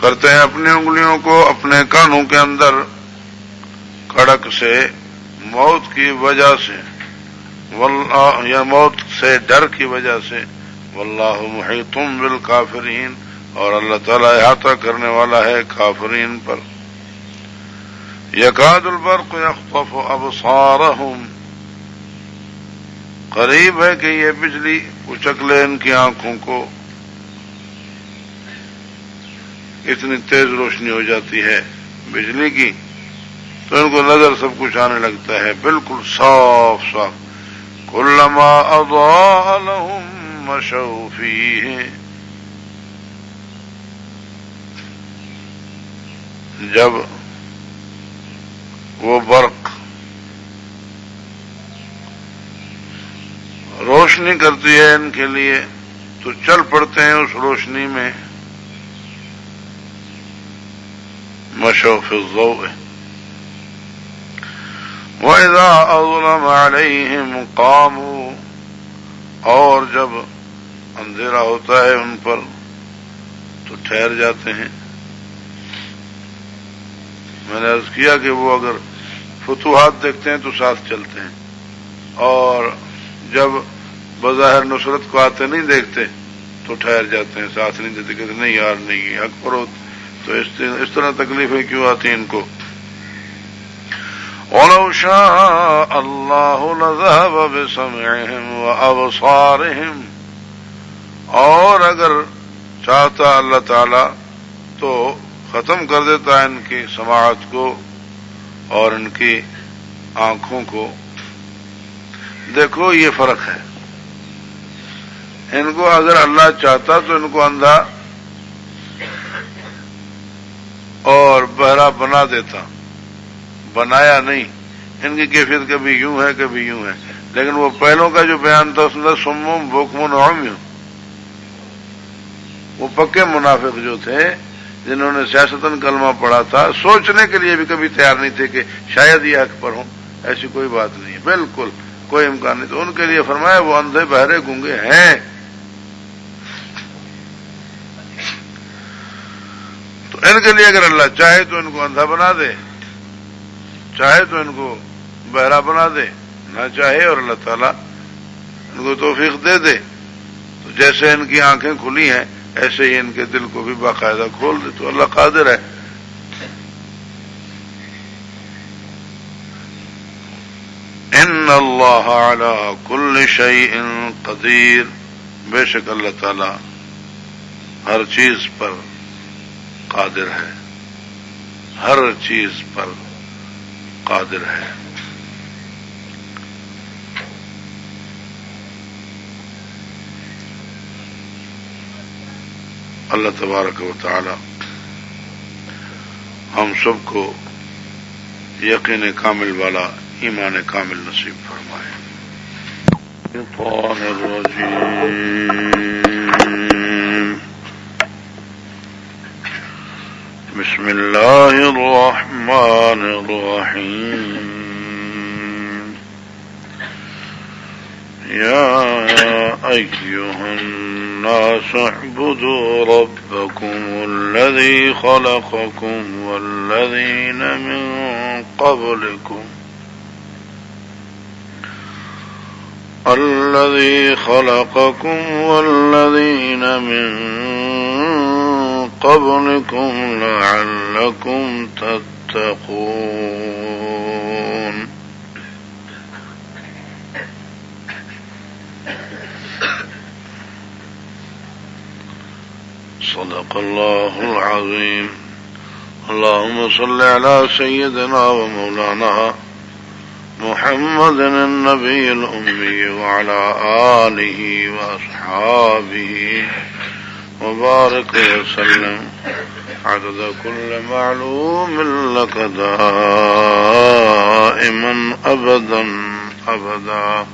کرتے ہیں اپنی انگلیوں کو اپنے کانوں کے اندر کڑک سے موت کی وجہ سے یا موت سے ڈر کی وجہ سے واللہ محیط بالکافرین اور اللہ تعالیٰ احاطہ کرنے والا ہے کافرین پر یکاد البرق یخطف ابصارہم قریب ہے کہ یہ بجلی اچک لے ان کی آنکھوں کو اتنی تیز روشنی ہو جاتی ہے بجلی کی تو ان کو نظر سب کچھ آنے لگتا ہے بالکل صاف صاف کلما اضاء لهم مشوا فیہ جب وہ برق روشنی کرتی ہے ان کے لیے تو چل پڑتے ہیں اس روشنی میں مشوا فی الضوء وَإِذَا أَظْلَمَ عَلَيْهِمْ قَامُوا اور جب اندھیرا ہوتا ہے ان پر تو ٹھہر جاتے ہیں. میں نے عرض کیا کہ وہ اگر فتوحات دیکھتے ہیں تو ساتھ چلتے ہیں اور جب بظاہر نصرت کو آتے نہیں دیکھتے تو ٹھہر جاتے ہیں ساتھ نہیں دیتے کہتے نہیں یار نہیں حق پر ہو تو اس طرح تکلیفیں کیوں آتی ہیں ان کو. وَلَوْ شَاءَ اللَّهُ لَذَهَبَ بِسَمْعِهِمْ وَأَبْصَارِهِمْ اور اگر چاہتا اللہ تعالی تو ختم کر دیتا ان کی سماعت کو اور ان کی آنکھوں کو. دیکھو یہ فرق ہے ان کو اگر اللہ چاہتا تو ان کو اندھا اور بہرا بنا دیتا بنایا نہیں. ان کی کیفیت کبھی یوں ہے کبھی یوں ہے لیکن وہ پہلوں کا جو بیان تھا اس میں سمم بکم عمی وہ پکے منافق جو تھے جنہوں نے سیاستاً کلمہ پڑھا تھا سوچنے کے لیے بھی کبھی تیار نہیں تھے کہ شاید یہ حق پر ہوں. ایسی کوئی بات نہیں بالکل کوئی امکان نہیں. تو ان کے لیے فرمایا وہ اندھے بہرے گونگے ہیں تو ان کے لیے اگر اللہ چاہے تو ان کو اندھا بنا دے چاہے تو ان کو بہرا بنا دے نہ چاہے اور اللہ تعالیٰ ان کو توفیق دے دے تو جیسے ان کی آنکھیں کھلی ہیں ایسے ہی ان کے دل کو بھی باقاعدہ کھول دے تو اللہ قادر ہے. ان اللہ علی کل شیء قدیر بے شک اللہ تعالیٰ ہر چیز پر قادر ہے ہر چیز پر قادر ہے. اللہ تبارک و تعالی ہم سب کو یقین کامل والا ایمان کامل نصیب فرمائے. الشیطان الرجیم بسم اللہ الرحمن الرحیم یا ایھا الناس اعبدوا ربکم الذی خلقکم والذین من قبلکم الذي خلقكم والذين من قبلكم لعلكم تتقون. صدق الله العظيم. اللهم صل على سيدنا ومولانا محمد النبي الأمي وعلى آله وأصحابه وبارك وسلم عدد كل معلوم لك دائما أبدا أبدا.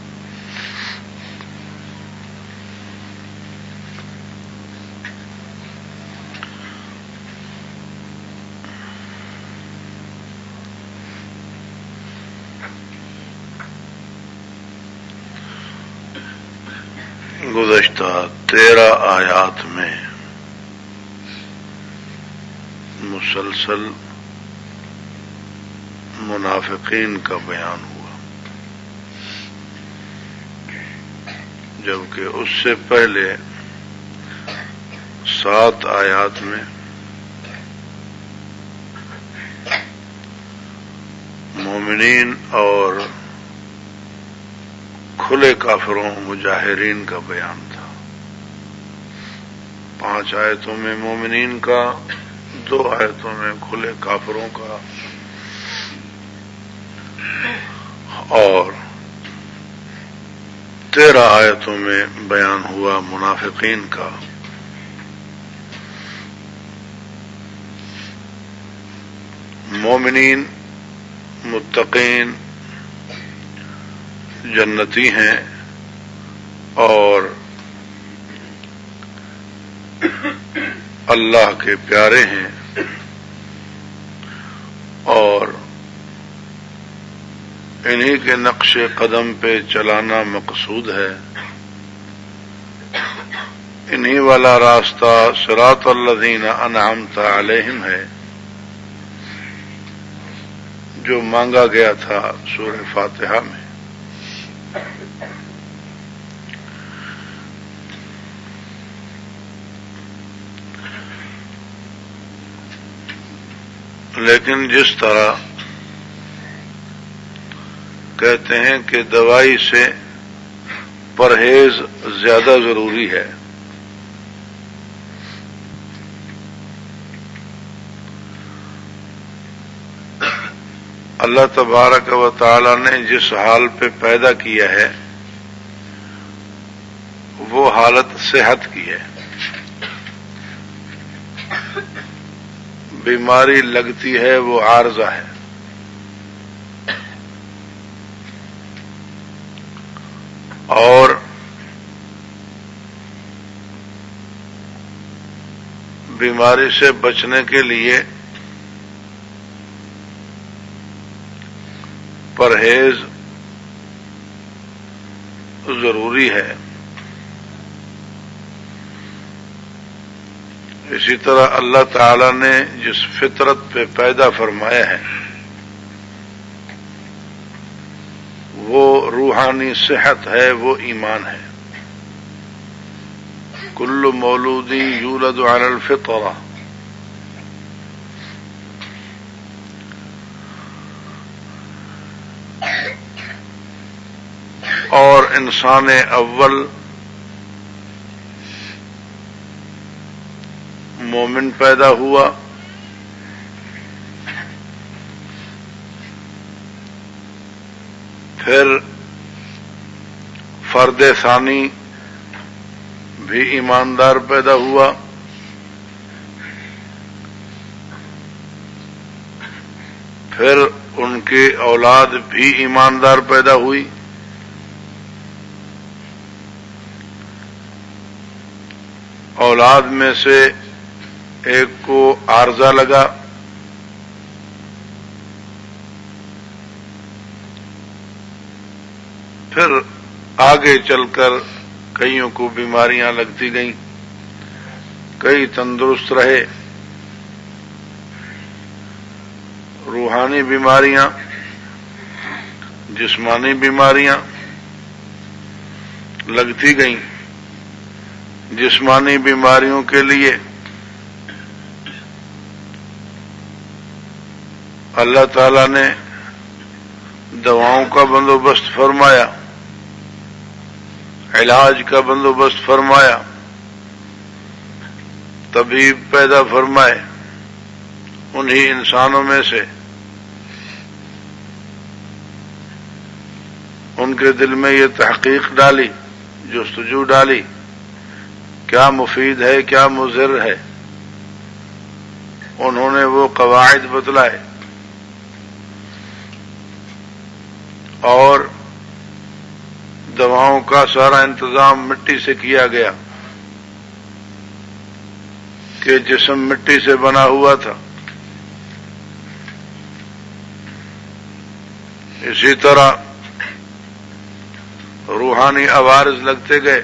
گزشتہ 13 آیات میں مسلسل منافقین کا بیان ہوا، جبکہ اس سے پہلے 7 آیات میں مومنین اور کھلے کافروں مجاہرین کا بیان تھا۔ 5 آیتوں میں مومنین کا، 2 آیتوں میں کھلے کافروں کا، اور 13 آیتوں میں بیان ہوا منافقین کا۔ مومنین متقین جنتی ہیں اور اللہ کے پیارے ہیں، اور انہی کے نقش قدم پہ چلانا مقصود ہے۔ انہی والا راستہ صراط الذین انعمت علیہم ہے جو مانگا گیا تھا سورہ فاتحہ میں۔ لیکن جس طرح کہتے ہیں کہ دوائی سے پرہیز زیادہ ضروری ہے، اللہ تبارک و تعالی نے جس حال پہ پیدا کیا ہے وہ حالت صحت کی ہے۔ بیماری لگتی ہے وہ عارضہ ہے، اور بیماری سے بچنے کے لیے پرہیز ضروری ہے۔ اسی طرح اللہ تعالی نے جس فطرت پہ پیدا فرمایا ہے وہ روحانی صحت ہے، وہ ایمان ہے۔ کل مولود یولد علی الفطرہ، اور انسان اول مومن پیدا ہوا، پھر فرد ثانی بھی ایماندار پیدا ہوا، پھر ان کی اولاد بھی ایماندار پیدا ہوئی، اولاد میں سے ایک کو عارضہ لگا، پھر آگے چل کر کئیوں کو بیماریاں لگتی گئیں، کئی تندرست رہے۔ روحانی بیماریاں، جسمانی بیماریاں لگتی گئیں۔ جسمانی بیماریوں کے لیے اللہ تعالی نے دواؤں کا بندوبست فرمایا، علاج کا بندوبست فرمایا، طبیب پیدا فرمائے۔ انہی انسانوں میں سے ان کے دل میں یہ تحقیق ڈالی، جستجو ڈالی، کیا مفید ہے کیا مضر ہے۔ انہوں نے وہ قواعد بتلائے اور دواؤں کا سارا انتظام مٹی سے کیا گیا کہ جسم مٹی سے بنا ہوا تھا۔ اسی طرح روحانی عوارض لگتے گئے۔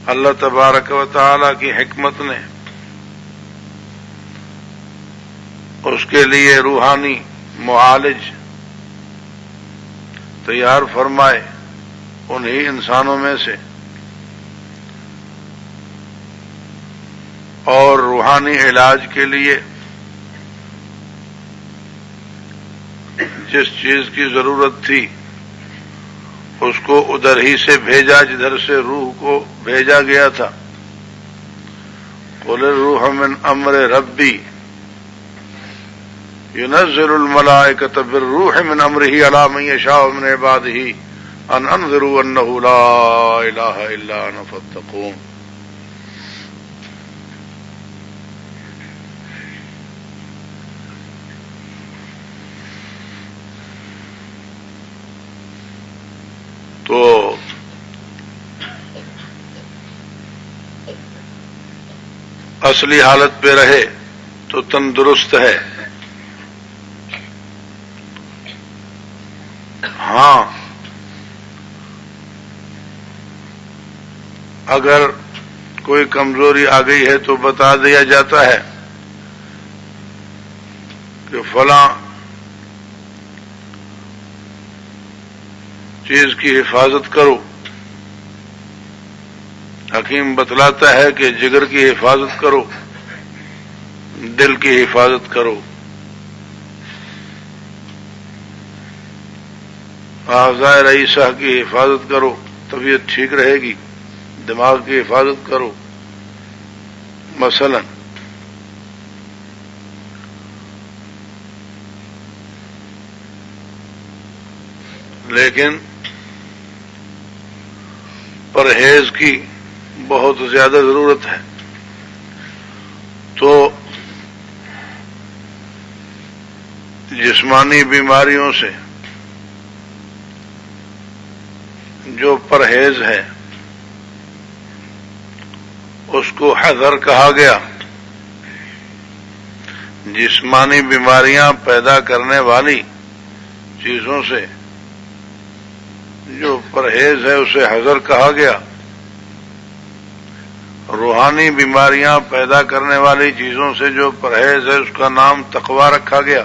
اللہ تبارک و تعالی کی حکمت نے اس کے لیے روحانی معالج تیار فرمائے انہی انسانوں میں سے، اور روحانی علاج کے لیے جس چیز کی ضرورت تھی اس کو ادھر ہی سے بھیجا جدھر سے روح کو بھیجا گیا تھا۔ قل الروح من امر ربی ينزل الملائکۃ بالروح من امرہ علی من یشاء من عبادہ ان انذروا انہ لا الہ الا انا فاتقون۔ تو اصلی حالت پہ رہے تو تندرست ہے۔ ہاں اگر کوئی کمزوری آ گئی ہے تو بتا دیا جاتا ہے کہ فلاں چیز کی حفاظت کرو۔ حکیم بتلاتا ہے کہ جگر کی حفاظت کرو، دل کی حفاظت کرو، اعضاء رئیسہ کی حفاظت کرو، طبیعت ٹھیک رہے گی، دماغ کی حفاظت کرو مثلا۔ لیکن پرہیز کی بہت زیادہ ضرورت ہے۔ تو جسمانی بیماریوں سے جو پرہیز ہے اس کو حذر کہا گیا۔ جسمانی بیماریاں پیدا کرنے والی چیزوں سے جو پرہیز ہے اسے حذر کہا گیا۔ روحانی بیماریاں پیدا کرنے والی چیزوں سے جو پرہیز ہے اس کا نام تقویٰ رکھا گیا۔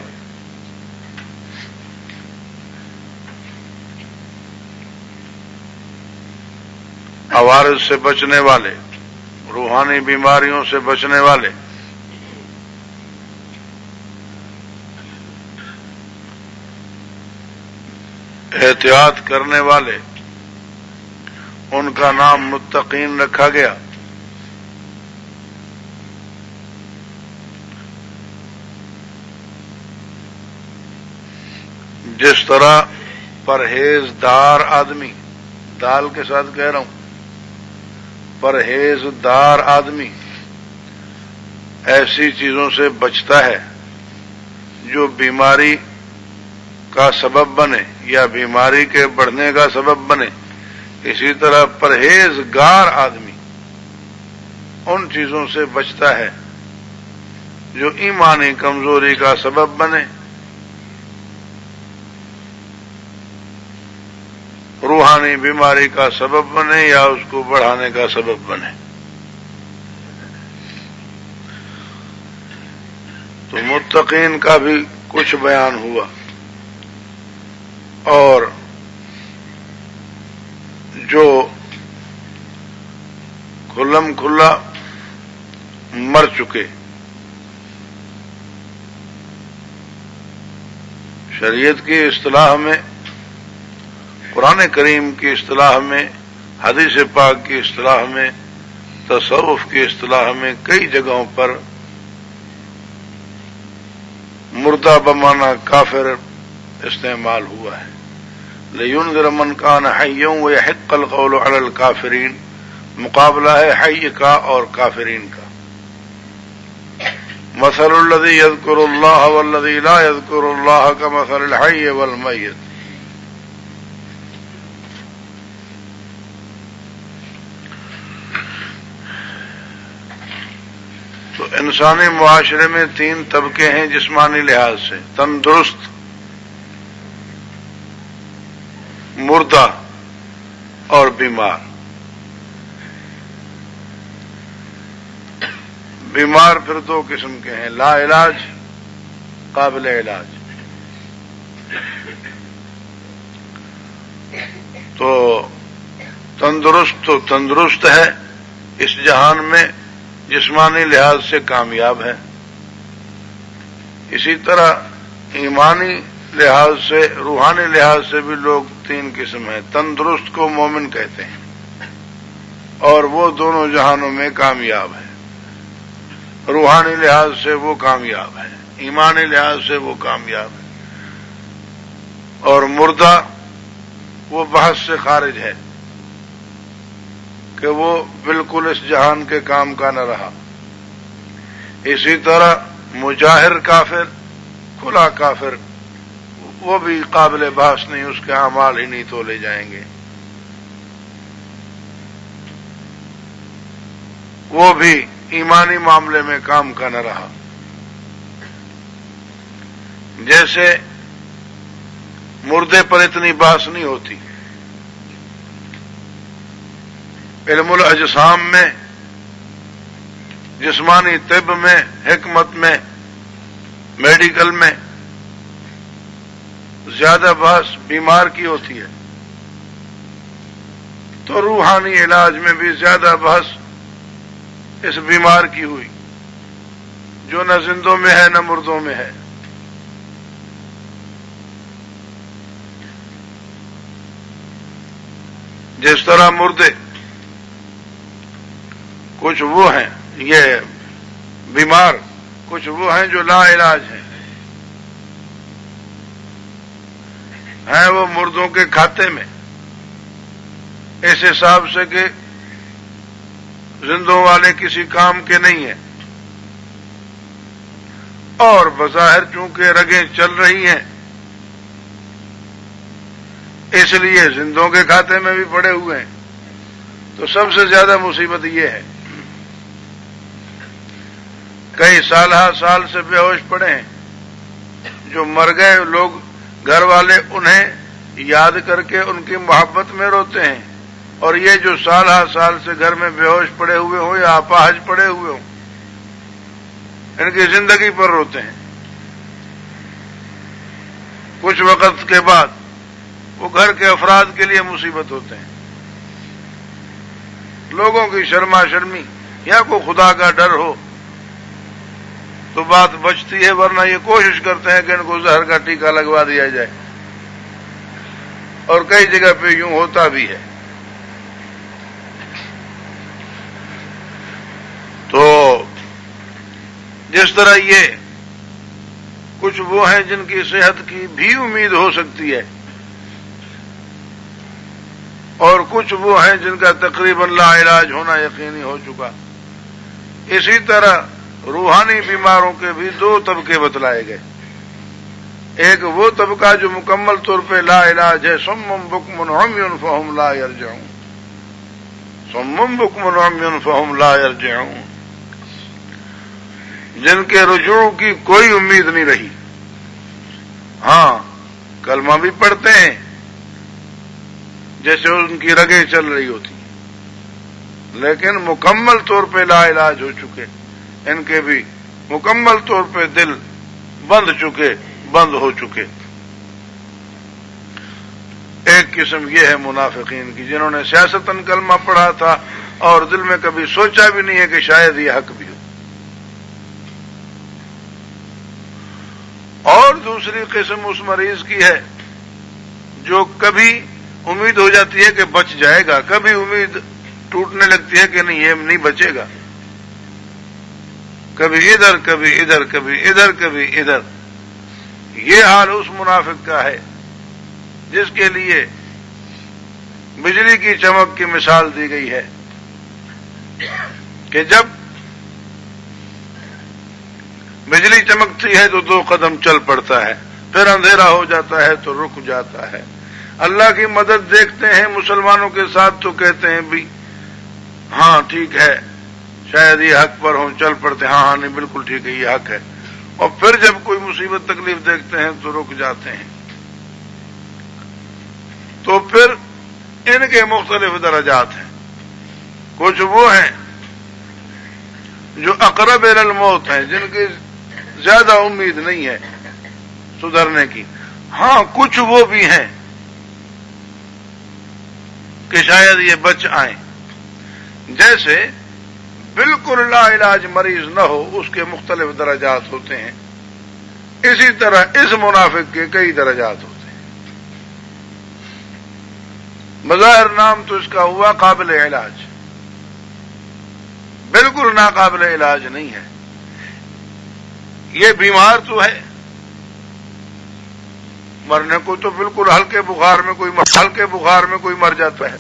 عوارض سے بچنے والے، روحانی بیماریوں سے بچنے والے، احتیاط کرنے والے، ان کا نام متقین رکھا گیا۔ جس طرح پرہیزدار آدمی، دال کے ساتھ کہہ رہا ہوں، پرہیزدار آدمی ایسی چیزوں سے بچتا ہے جو بیماری کا سبب بنے یا بیماری کے بڑھنے کا سبب بنے، اسی طرح پرہیزگار آدمی ان چیزوں سے بچتا ہے جو ایمانی کمزوری کا سبب بنے، روحانی بیماری کا سبب بنے یا اس کو بڑھانے کا سبب بنے۔ تو متقین کا بھی کچھ بیان ہوا، اور جو کھلم کھلا مر چکے، شریعت کی اصطلاح میں، قرآن کریم کی اصطلاح میں، حدیث پاک کی اصطلاح میں، تصوف کی اصطلاح میں کئی جگہوں پر مردہ بمانا کافر استعمال ہوا ہے۔ لِيُنذِرَ مَنْ كَانَ حَيًّا وَيَحِقَّ الْقَوْلُ عَلَى الْكَافِرِينَ، مقابلہ ہے حی کا اور کافرین کا۔ مَثَلُ الَّذِي يَذْكُرُ اللَّهَ وَالَّذِي لَا يَذْكُرُ اللَّهَ كَمَثَلِ الْحَيِّ وَالْمَيِّتِ۔ تو انسانی معاشرے میں تین طبقے ہیں جسمانی لحاظ سے: تندرست، مردہ اور بیمار۔ بیمار پھر دو قسم کے ہیں: لا علاج قابل علاج. تو تندرست ہے، اس جہان میں جسمانی لحاظ سے کامیاب ہے. اسی طرح ایمانی لحاظ سے، روحانی لحاظ سے بھی لوگ تین قسم ہیں. تندرست کو مومن کہتے ہیں اور وہ دونوں جہانوں میں کامیاب ہے. روحانی لحاظ سے وہ کامیاب ہے، ایمانی لحاظ سے وہ کامیاب ہے. اور مردہ وہ بحث سے خارج ہے کہ وہ بالکل اس جہان کے کام کا نہ رہا. اسی طرح مجاہر کافر، کھلا کافر، وہ بھی قابل بحث نہیں، اس کے اعمال ہی نہیں تولے جائیں گے. وہ بھی ایمانی معاملے میں کام کا نہ رہا. جیسے مردے پر اتنی بحث نہیں ہوتی، علم الاجسام میں، جسمانی طب میں، حکمت میں، میڈیکل میں زیادہ بحث بیمار کی ہوتی ہے. تو روحانی علاج میں بھی زیادہ بحث اس بیمار کی ہوئی جو نہ زندوں میں ہے نہ مردوں میں ہے. جس طرح مردے کچھ وہ ہیں، یہ بیمار کچھ وہ ہیں جو لا علاج ہیں وہ مردوں کے کھاتے میں، اس حساب سے کہ زندوں والے کسی کام کے نہیں ہیں، اور بظاہر چونکہ رگیں چل رہی ہیں اس لیے زندوں کے کھاتے میں بھی پڑے ہوئے ہیں. تو سب سے زیادہ مصیبت یہ ہے کئی سال سے بے ہوش پڑے ہیں، جو مر گئے لوگ گھر والے انہیں یاد کر کے ان کی محبت میں روتے ہیں، اور یہ جو سال سے گھر میں بے ہوش پڑے ہوئے ہوں یا اپاہج پڑے ہوئے ہوں ان کی زندگی پر روتے ہیں. کچھ وقت کے بعد وہ گھر کے افراد کے لیے مصیبت ہوتے ہیں. لوگوں کی شرما شرمی یا کوئی خدا کا ڈر ہو تو بات بچتی ہے، ورنہ یہ کوشش کرتے ہیں کہ ان کو زہر کا ٹیکہ لگوا دیا جائے، اور کئی جگہ پہ یوں ہوتا بھی ہے. تو جس طرح یہ کچھ وہ ہیں جن کی صحت کی بھی امید ہو سکتی ہے، اور کچھ وہ ہیں جن کا تقریباً لا علاج ہونا یقینی ہو چکا. اسی طرح روحانی بیماروں کے بھی دو طبقے بتلائے گئے. ایک وہ طبقہ جو مکمل طور پہ لا علاج ہے، صم بکم عمی فہم لا یرجعون، صم بکم عمی فہم لا یرجعون، جن کے رجوع کی کوئی امید نہیں رہی. ہاں کلمہ بھی پڑھتے ہیں جیسے ان کی رگیں چل رہی ہوتی، لیکن مکمل طور پہ لا علاج ہو چکے. ان کے بھی مکمل طور پہ دل بند ہو چکے. ایک قسم یہ ہے منافقین کی، جنہوں نے سیاستاً کلمہ پڑھا تھا اور دل میں کبھی سوچا بھی نہیں ہے کہ شاید یہ حق بھی ہو. اور دوسری قسم اس مریض کی ہے جو کبھی امید ہو جاتی ہے کہ بچ جائے گا، کبھی امید ٹوٹنے لگتی ہے کہ نہیں یہ نہیں بچے گا، کبھی ادھر کبھی ادھر کبھی ادھر کبھی ادھر. یہ حال اس منافق کا ہے جس کے لیے بجلی کی چمک کی مثال دی گئی ہے کہ جب بجلی چمکتی ہے تو 2 قدم چل پڑتا ہے، پھر اندھیرا ہو جاتا ہے تو رک جاتا ہے. اللہ کی مدد دیکھتے ہیں مسلمانوں کے ساتھ تو کہتے ہیں بھی ہاں ٹھیک ہے، شاید یہ حق پر ہوں، چل پڑتے ہیں، ہاں نہیں بالکل ٹھیک ہے یہ حق ہے. اور پھر جب کوئی مصیبت تکلیف دیکھتے ہیں تو رک جاتے ہیں. تو پھر ان کے مختلف درجات ہیں. کچھ وہ ہیں جو اقرب الی الموت ہیں، جن کی زیادہ امید نہیں ہے، سدھرنے کی. ہاں کچھ وہ بھی ہیں کہ شاید یہ بچ آئیں. جیسے بالکل لا علاج مریض نہ ہو اس کے مختلف درجات ہوتے ہیں، اسی طرح اس منافق کے کئی درجات ہوتے ہیں. بظاہر نام تو اس کا ہوا قابل علاج، بالکل ناقابل علاج نہیں ہے. یہ بیمار تو ہے، مرنے کو تو بالکل ہلکے بخار میں کوئی مر جاتا ہے.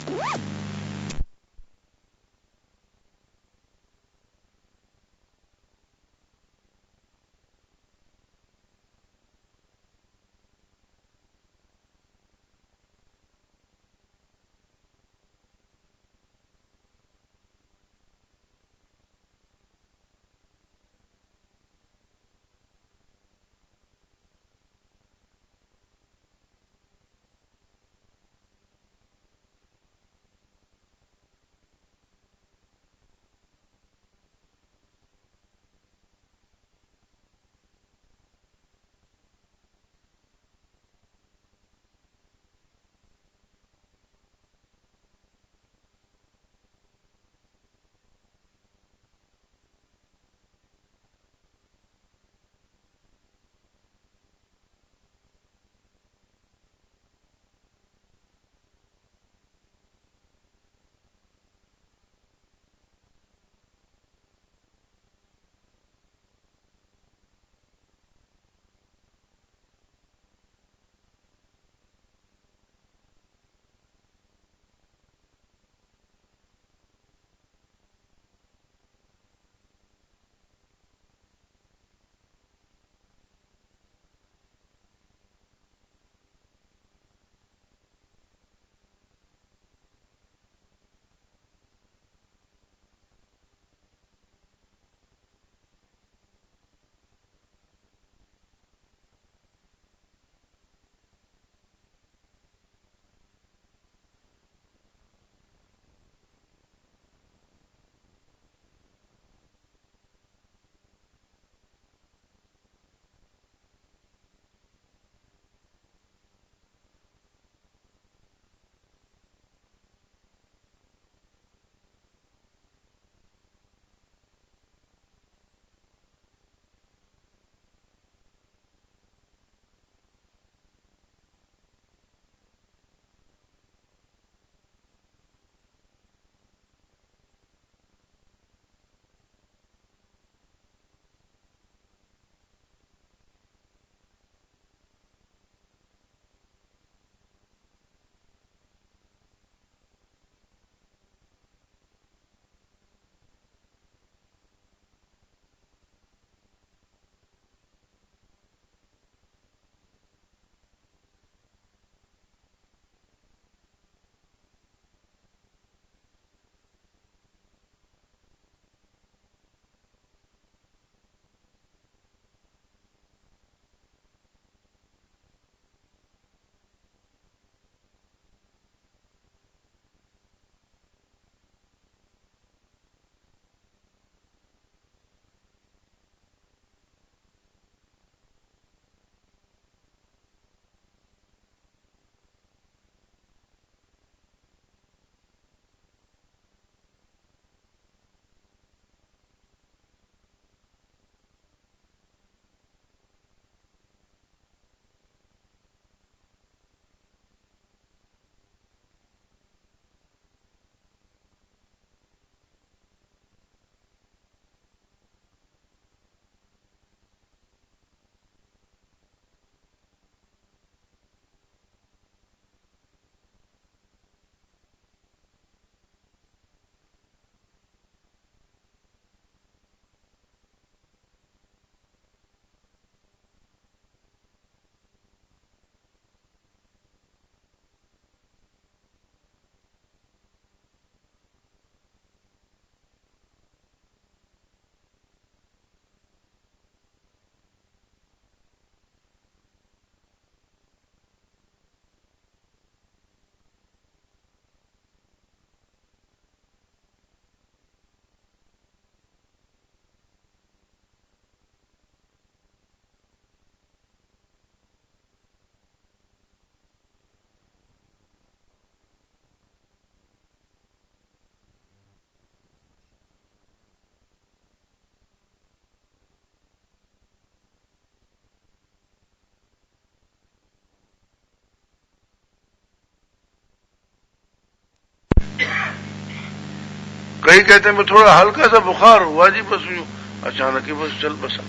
کئی کہتے ہیں تھوڑا ہلکا سا بخار ہوا جی، بس یوں اچانک ہی بس چل بسا.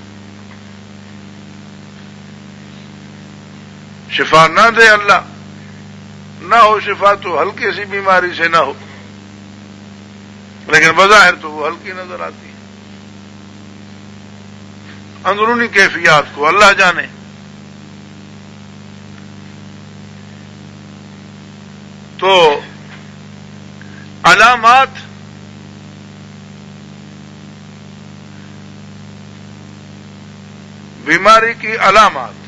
شفا نہ دے اللہ، نہ ہو شفا تو ہلکی سی بیماری سے نہ ہو، لیکن بظاہر تو وہ ہلکی نظر آتی ہے. اندرونی کیفیات کو اللہ جانے. تو علامات بیماری کی علامات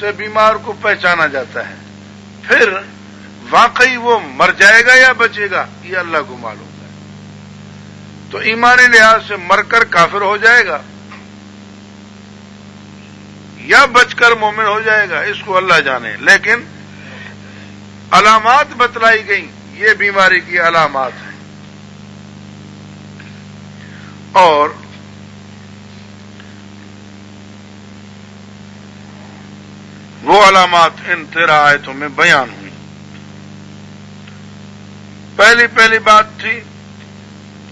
سے بیمار کو پہچانا جاتا ہے. پھر واقعی وہ مر جائے گا یا بچے گا یہ اللہ کو معلوم ہے. تو ایمانی لحاظ سے مر کر کافر ہو جائے گا یا بچ کر مومن ہو جائے گا اس کو اللہ جانے. لیکن علامات بتلائی گئیں، یہ بیماری کی علامات ہیں. اور وہ علامات ان 13 آیتوں میں بیان ہوئی. پہلی بات تھی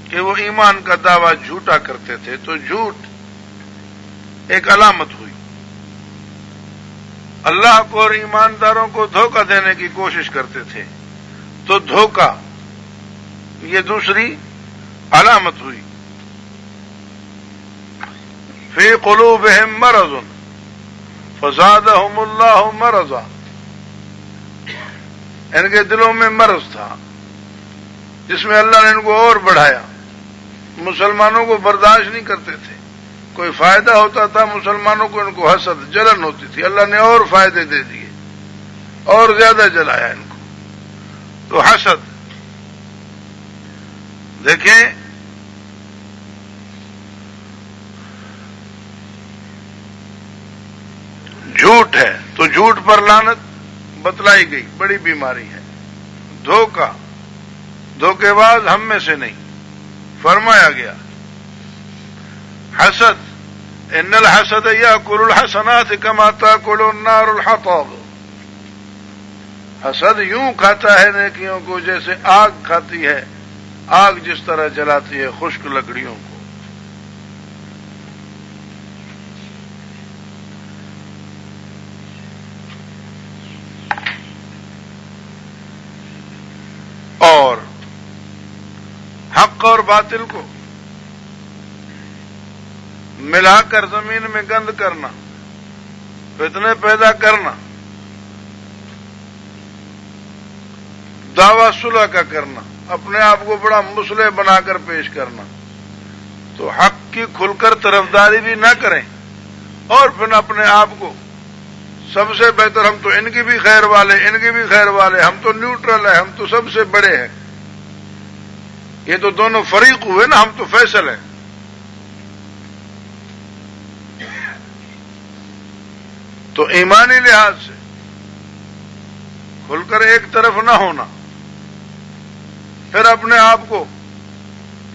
کہ وہ ایمان کا دعویٰ جھوٹا کرتے تھے، تو جھوٹ ایک علامت ہوئی. اللہ کو اور ایمانداروں کو دھوکہ دینے کی کوشش کرتے تھے، تو دھوکہ یہ دوسری علامت ہوئی. فی قلوبہم مرض فزادہم اللہ مرضا، ان کے دلوں میں مرض تھا جس میں اللہ نے ان کو اور بڑھایا. مسلمانوں کو برداشت نہیں کرتے تھے، کوئی فائدہ ہوتا تھا مسلمانوں کو ان کو حسد جلن ہوتی تھی. اللہ نے اور فائدے دے دیے اور زیادہ جلایا ان کو. تو حسد دیکھیں، جھوٹ ہے تو جھوٹ پر لعنت بتلائی گئی، بڑی بیماری ہے. دھوکہ، دھوکے باز ہم میں سے نہیں فرمایا گیا. حسد، ان الحسد یاکل الحسنات کما تاکل النار الحطب، حسد یوں کھاتا ہے نیکیوں کو جیسے آگ کھاتی ہے، آگ جس طرح جلاتی ہے خشک لکڑیوں کو. اور حق اور باطل کو ملا کر زمین میں گند کرنا، فتنے پیدا کرنا، دعویٰ صلح کا کرنا، اپنے آپ کو بڑا مسلح بنا کر پیش کرنا. تو حق کی کھل کر طرفداری بھی نہ کریں اور پھر اپنے آپ کو سب سے بہتر، ہم تو ان کی بھی خیر والے، ان کی بھی خیر والے، ہم تو نیوٹرل ہیں، ہم تو سب سے بڑے ہیں. یہ تو دونوں فریق ہوئے نا، ہم تو فیصل ہیں. تو ایمانی لحاظ سے کھل کر ایک طرف نہ ہونا، پھر اپنے آپ کو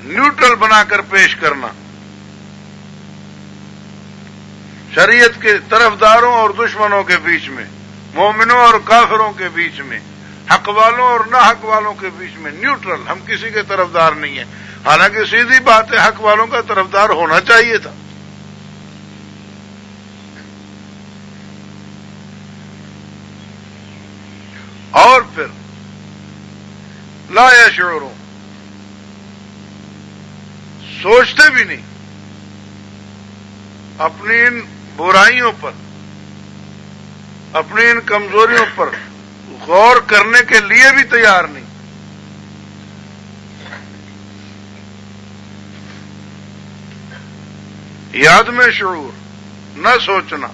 نیوٹرل بنا کر پیش کرنا، شریعت کے طرفداروں اور دشمنوں کے بیچ میں، مومنوں اور کافروں کے بیچ میں، حق والوں اور نہ حق والوں کے بیچ میں نیوٹرل. ہم کسی کے طرفدار نہیں ہیں، حالانکہ سیدھی بات ہے حق والوں کا طرفدار ہونا چاہیے تھا. اور پھر لا یشعرون، سوچتے بھی نہیں، اپنی ان برائیوں پر، اپنی ان کمزوریوں پر غور کرنے کے لیے بھی تیار نہیں. یاد میں شعور، نہ سوچنا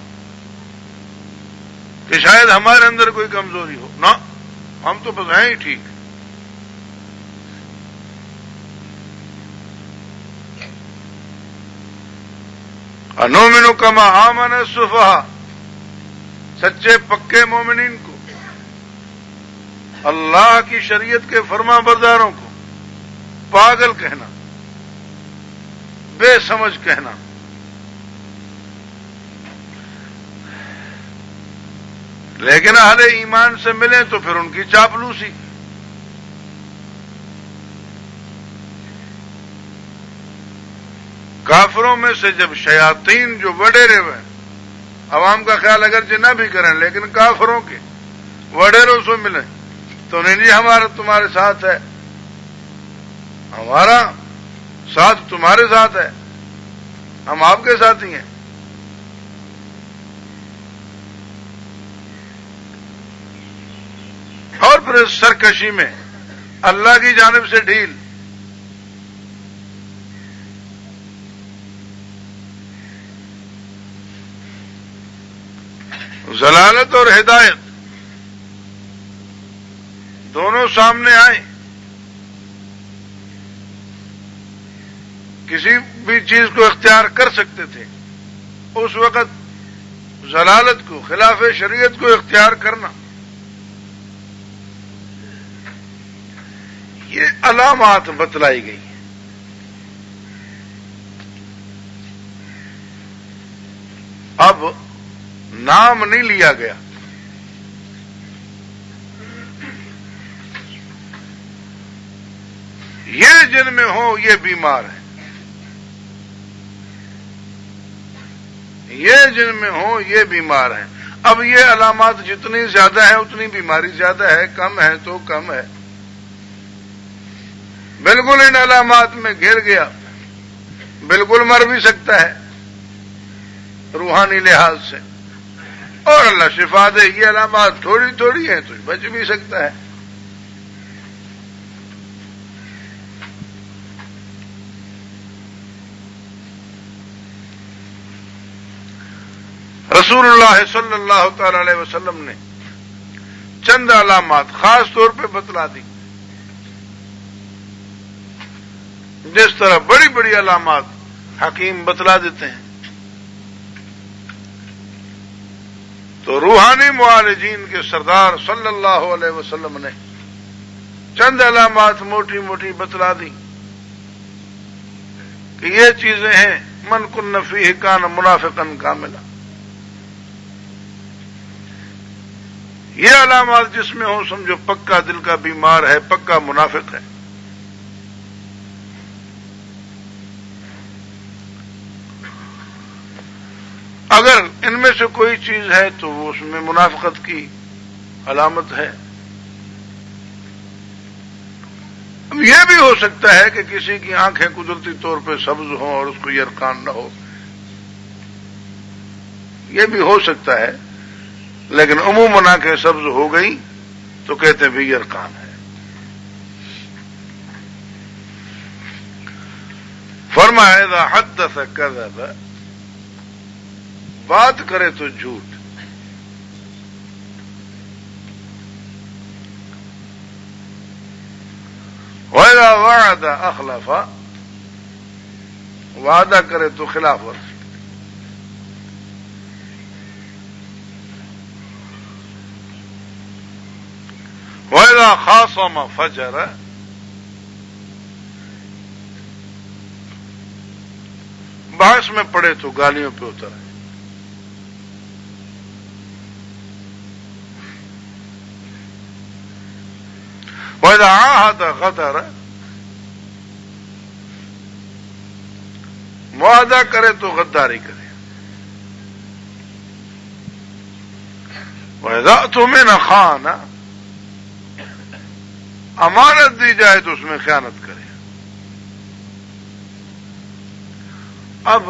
کہ شاید ہمارے اندر کوئی کمزوری ہو، نہ، ہم تو بس ہیں ہی ٹھیک. انؤمن کما آمن السفہاء، سچے پکے مومنین کو، اللہ کی شریعت کے فرما برداروں کو پاگل کہنا، بے سمجھ کہنا. لیکن اہل ایمان سے ملیں تو پھر ان کی چاپلوسی. کافروں میں سے جب شیاطین جو وڈیرے ہوئے عوام کا خیال اگرچہ نہ بھی کریں لیکن کافروں کے وڈیروں سے ملیں تو نہیں جی ہمارا تمہارے ساتھ ہے، ہمارا ساتھ تمہارے ساتھ ہے، ہم آپ کے ساتھ ہی ہیں۔ اور پھر اس سرکشی میں اللہ کی جانب سے ڈھیل، ضلالت اور ہدایت دونوں سامنے آئے۔ کسی بھی چیز کو اختیار کر سکتے تھے، اس وقت ضلالت کو، خلاف شریعت کو اختیار کرنا، یہ علامات بتلائی گئی۔ اب نام نہیں لیا گیا، یہ جن میں ہو یہ بیمار ہے، یہ جن میں ہو یہ بیمار ہے۔ اب یہ علامات جتنی زیادہ ہیں اتنی بیماری زیادہ ہے، کم ہے تو کم ہے۔ بالکل ان علامات میں گھر گیا، بالکل مر بھی سکتا ہے روحانی لحاظ سے، اور اللہ شفا دے۔ یہ علامات تھوڑی تھوڑی ہیں تو بچ بھی سکتا ہے۔ رسول اللہ صلی اللہ تعالی علیہ وسلم نے چند علامات خاص طور پہ بتلا دی، جس طرح بڑی بڑی علامات حکیم بتلا دیتے ہیں، تو روحانی معالجین کے سردار صلی اللہ علیہ وسلم نے چند علامات موٹی موٹی بتلا دی کہ یہ چیزیں ہیں من کن فیہ کان منافقا کاملا۔ یہ علامات جس میں ہو سمجھو پکا دل کا بیمار ہے، پکا منافق ہے۔ اگر ان میں سے کوئی چیز ہے تو وہ اس میں منافقت کی علامت ہے۔ اب یہ بھی ہو سکتا ہے کہ کسی کی آنکھیں قدرتی طور پہ سبز ہوں اور اس کو یرقان نہ ہو، یہ بھی ہو سکتا ہے، لیکن عموماً آنکھیں سبز ہو گئی تو کہتے ہیں بھی یرقان ہے۔ فرمایا اذا حدث کذب، بات کرے تو جھوٹ، وَإِذَا وَعَدَ أَخْلَفَ، وعدہ کرے تو خلاف ورزی۔ وَإِذَا خَاصَمَ فَجَرَ، بحث میں پڑے تو گالیوں پہ اتر آئے۔ وَإِذَا عَاهَدَ غَدَرَ، معاہدہ کرے تو غداری کرے۔ وَإِذَا اؤْتُمِنَ خَانَ، امانت دی جائے تو اس میں خیانت کرے۔ اب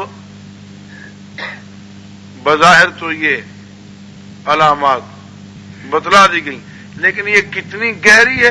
بظاہر تو یہ علامات بتلا دی گئی، لیکن یہ کتنی گہری ہے